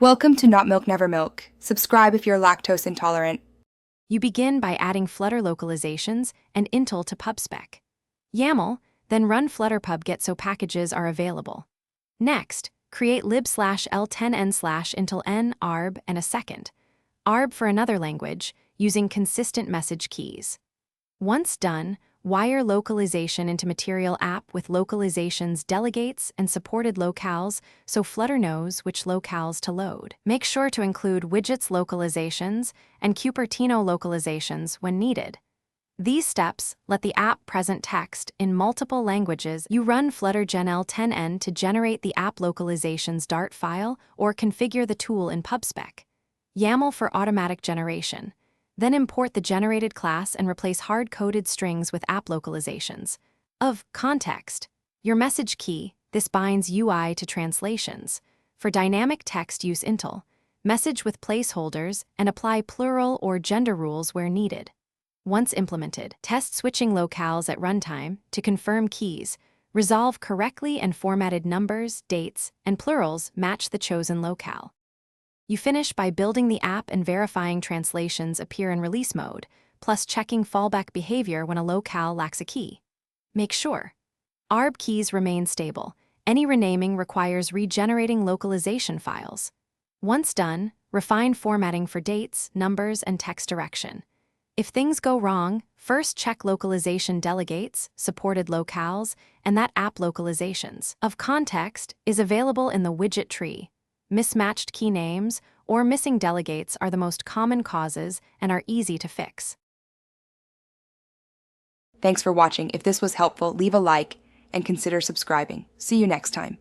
Welcome to Not Milk Never Milk. Subscribe if you're lactose intolerant. You begin by adding Flutter Localizations and Intel to PubSpec. YAML, then run flutterpub get so packages are available. Next, create lib/l10n/intel arb and a second arb for another language using consistent message keys. Once done, wire localization into material app with localizations delegates and supported locales so Flutter knows which locales to load. Make sure to include widgets localizations and Cupertino localizations when needed. These steps let the app present text in multiple languages. You run Flutter gen l10n to generate the app localizations Dart file or configure the tool in PubSpec. YAML for automatic generation. Then import the generated class and replace hard-coded strings with app localizations. Of context, your message key, this binds UI to translations. For dynamic text use Intel, message with placeholders and apply plural or gender rules where needed. Once implemented, test switching locales at runtime to confirm keys, resolve correctly and formatted numbers, dates, and plurals match the chosen locale. You finish by building the app and verifying translations appear in release mode, plus checking fallback behavior when a locale lacks a key. Make sure arb keys remain stable. Any renaming requires regenerating localization files. Once done, refine formatting for dates, numbers, and text direction. If things go wrong, first check localization delegates, supported locales, and that app localizations. Of context is available in the widget tree. Mismatched key names or missing delegates are the most common causes and are easy to fix. Thanks for watching. If this was helpful, leave a like and consider subscribing. See you next time.